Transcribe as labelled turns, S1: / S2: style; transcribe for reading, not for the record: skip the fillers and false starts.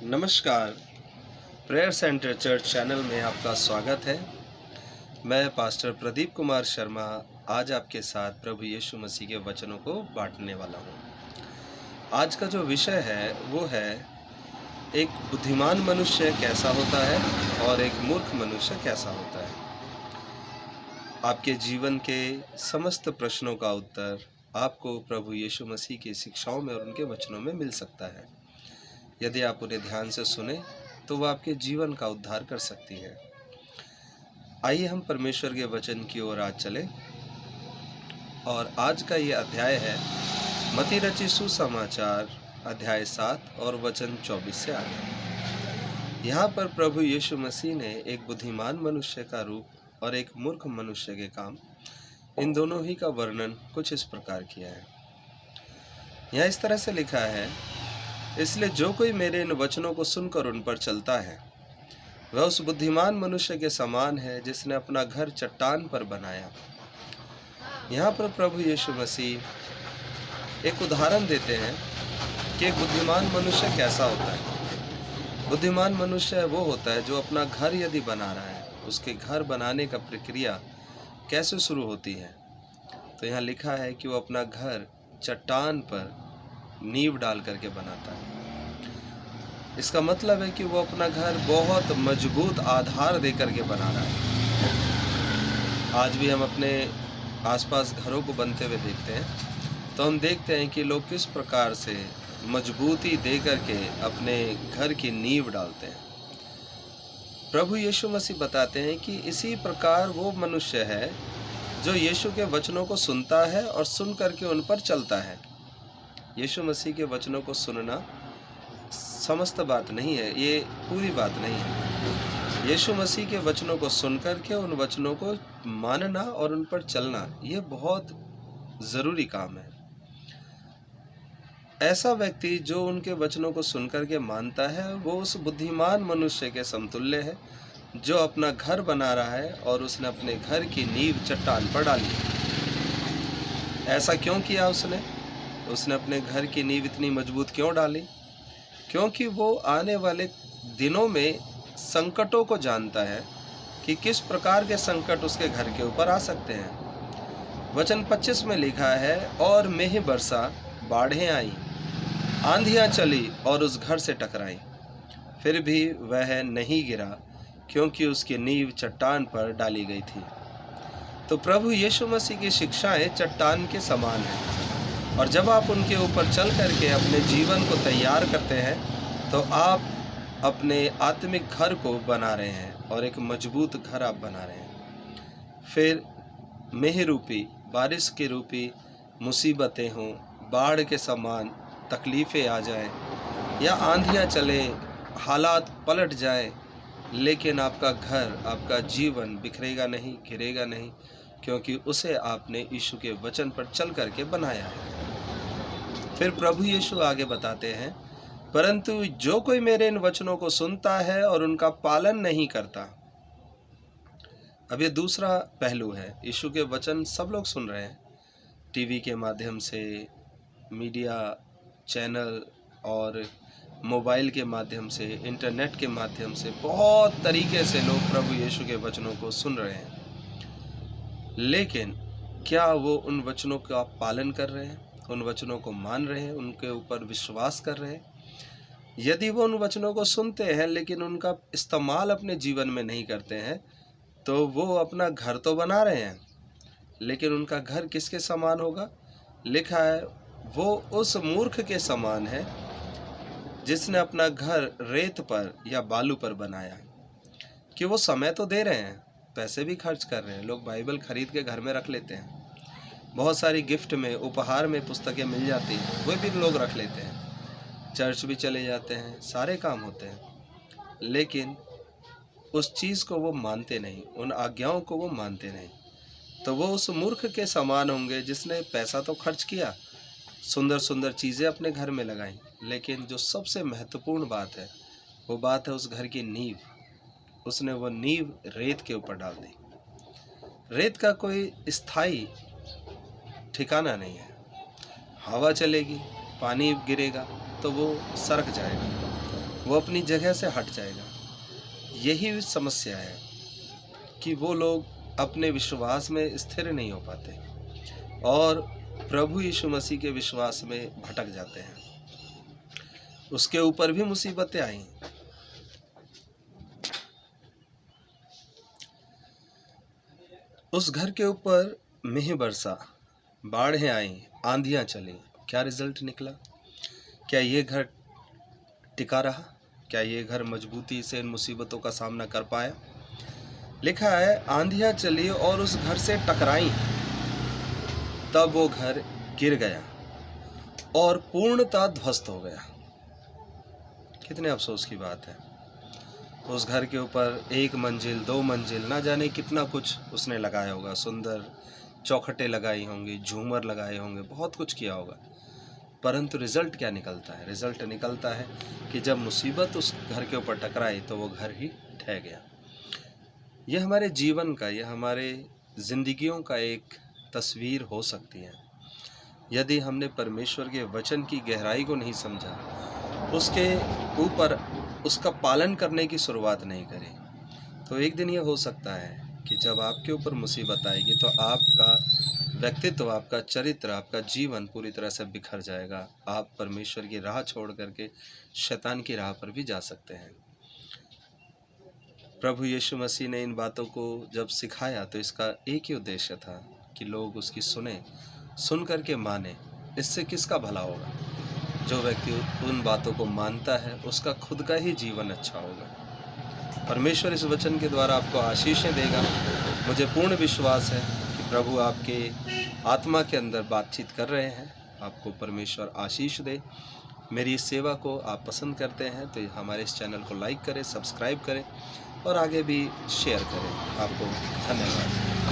S1: नमस्कार। Prayer centre church channel में आपका स्वागत है। मैं पास्टर प्रदीप कुमार शर्मा आज आपके साथ प्रभु यीशु मसीह के वचनों को बांटने वाला हूँ। आज का जो विषय है वो है एक बुद्धिमान मनुष्य कैसा होता है और एक मूर्ख मनुष्य कैसा होता है। आपके जीवन के समस्त प्रश्नों का उत्तर आपको प्रभु यीशु मसीह की शिक्षाओं में और उनके वचनों में मिल सकता है। यदि आप उन्हें ध्यान से सुने तो वह आपके जीवन का उद्धार कर सकती है। आइए हम परमेश्वर के वचन की ओर आज चलें और आज का ये अध्याय है मत्ती रचित सुसमाचार अध्याय 7 और वचन 24 से आगे। यहाँ पर प्रभु यीशु मसीह ने एक बुद्धिमान मनुष्य का रूप और एक मूर्ख मनुष्य के काम, इन दोनों ही का वर्णन कुछ इस प्रकार किया है। यहाँ इस तरह से लिखा है, इसलिए जो कोई मेरे इन वचनों को सुनकर उन पर चलता है वह उस बुद्धिमान मनुष्य के समान है जिसने अपना घर चट्टान पर बनाया। यहाँ पर प्रभु यीशु मसीह एक उदाहरण देते हैं कि एक बुद्धिमान मनुष्य कैसा होता है। बुद्धिमान मनुष्य वो होता है जो अपना घर यदि बना रहा है, उसके घर बनाने का प्रक्रिया कैसे शुरू होती है। तो यहाँ लिखा है कि वो अपना घर चट्टान पर नींव डाल करके बनाता है। इसका मतलब है कि वो अपना घर बहुत मजबूत आधार दे करके बना रहा है। आज भी हम अपने आसपास घरों को बनते हुए देखते हैं तो हम देखते हैं कि लोग किस प्रकार से मजबूती दे करके अपने घर की नींव डालते हैं। प्रभु यीशु मसीह बताते हैं कि इसी प्रकार वो मनुष्य है जो यीशु के वचनों को सुनता है और सुन करके उन पर चलता है। यीशु मसीह के वचनों को सुनना समस्त बात नहीं है, ये पूरी बात नहीं है। यीशु मसीह के वचनों को सुन करके उन वचनों को मानना और उन पर चलना, ये बहुत ज़रूरी काम है। ऐसा व्यक्ति जो उनके वचनों को सुन करके मानता है वो उस बुद्धिमान मनुष्य के समतुल्य है जो अपना घर बना रहा है और उसने अपने घर की नींव चट्टान पर डाली। ऐसा क्यों किया उसने अपने घर की नींव इतनी मजबूत क्यों डाली? क्योंकि वो आने वाले दिनों में संकटों को जानता है कि किस प्रकार के संकट उसके घर के ऊपर आ सकते हैं। वचन 25 में लिखा है, और मेंह बरसा, बाढ़ें आई, आंधियां चली और उस घर से टकराई, फिर भी वह नहीं गिरा क्योंकि उसकी नींव चट्टान पर डाली गई थी। तो प्रभु यीशु मसीह की शिक्षाएं चट्टान के समान हैं और जब आप उनके ऊपर चल करके अपने जीवन को तैयार करते हैं तो आप अपने आत्मिक घर को बना रहे हैं और एक मजबूत घर आप बना रहे हैं। फिर मेह रूपी, बारिश के रूपी मुसीबतें हों, बाढ़ के समान तकलीफ़ें आ जाएं या आंधियां चले, हालात पलट जाएं, लेकिन आपका घर, आपका जीवन बिखरेगा नहीं, गिरेगा नहीं, क्योंकि उसे आपने यीशु के वचन पर चल करके बनाया है। फिर प्रभु यीशु आगे बताते हैं, परंतु जो कोई मेरे इन वचनों को सुनता है और उनका पालन नहीं करता। अब ये दूसरा पहलू है। यीशु के वचन सब लोग सुन रहे हैं, टीवी के माध्यम से, मीडिया चैनल और मोबाइल के माध्यम से, इंटरनेट के माध्यम से बहुत तरीके से लोग प्रभु यीशु के वचनों को सुन रहे हैं। लेकिन क्या वो उन वचनों का पालन कर रहे हैं, उन वचनों को मान रहे हैं, उनके ऊपर विश्वास कर रहे हैं? यदि वो उन वचनों को सुनते हैं लेकिन उनका इस्तेमाल अपने जीवन में नहीं करते हैं तो वो अपना घर तो बना रहे हैं, लेकिन उनका घर किसके समान होगा? लिखा है, वो उस मूर्ख के समान है जिसने अपना घर रेत पर या बालू पर बनाया। कि वो समय तो दे रहे हैं, पैसे भी खर्च कर रहे हैं, लोग बाइबल खरीद के घर में रख लेते हैं, बहुत सारी गिफ्ट में, उपहार में पुस्तकें मिल जाती हैं, वो भी लोग रख लेते हैं, चर्च भी चले जाते हैं, सारे काम होते हैं, लेकिन उस चीज़ को वो मानते नहीं, उन आज्ञाओं को वो मानते नहीं। तो वो उस मूर्ख के समान होंगे जिसने पैसा तो खर्च किया, सुंदर सुंदर चीज़ें अपने घर में लगाई, लेकिन जो सबसे महत्वपूर्ण बात है वो बात है उस घर की नींव। उसने वो नींव रेत के ऊपर डाल दी। रेत का कोई स्थायी ठिकाना नहीं है। हवा चलेगी, पानी गिरेगा तो वो सरक जाएगा। वो अपनी जगह से हट जाएगा। यही समस्या है कि वो लोग अपने विश्वास में स्थिर नहीं हो पाते और प्रभु यीशु मसीह के विश्वास में भटक जाते हैं। उसके ऊपर भी मुसीबतें आई, उस घर के ऊपर मेह बरसा, बाढ़ें आई, आंधियां चली। क्या रिजल्ट निकला? क्या ये घर टिका रहा? क्या ये घर मजबूती से इन मुसीबतों का सामना कर पाया? लिखा है आंधियां चली और उस घर से टकराई, तब वो घर गिर गया और पूर्णतः ध्वस्त हो गया। कितने अफसोस की बात है। उस घर के ऊपर 1 मंजिल 2 मंजिल ना जाने कितना कुछ उसने लगाया होगा, सुंदर चौखटें लगाई होंगी, झूमर लगाए होंगे, बहुत कुछ किया होगा, परंतु रिजल्ट क्या निकलता है? रिजल्ट निकलता है कि जब मुसीबत उस घर के ऊपर टकराई तो वो घर ही ढह गया। यह हमारे जीवन का, यह हमारे जिंदगियों का एक तस्वीर हो सकती है। यदि हमने परमेश्वर के वचन की गहराई को नहीं समझा, उसके ऊपर उसका पालन करने की शुरुआत नहीं करी, तो एक दिन यह हो सकता है कि जब आपके ऊपर मुसीबत आएगी तो आपका व्यक्तित्व, आपका चरित्र, आपका जीवन पूरी तरह से बिखर जाएगा। आप परमेश्वर की राह छोड़ करके शैतान की राह पर भी जा सकते हैं। प्रभु यीशु मसीह ने इन बातों को जब सिखाया तो इसका एक ही उद्देश्य था कि लोग उसकी सुन करके माने। इससे किसका भला होगा? जो व्यक्ति उन बातों को मानता है उसका खुद का ही जीवन अच्छा होगा। परमेश्वर इस वचन के द्वारा आपको आशीषें देगा। मुझे पूर्ण विश्वास है कि प्रभु आपके आत्मा के अंदर बातचीत कर रहे हैं। आपको परमेश्वर आशीष दे। मेरी इस सेवा को आप पसंद करते हैं तो हमारे इस चैनल को लाइक करें, सब्सक्राइब करें और आगे भी शेयर करें। आपको धन्यवाद।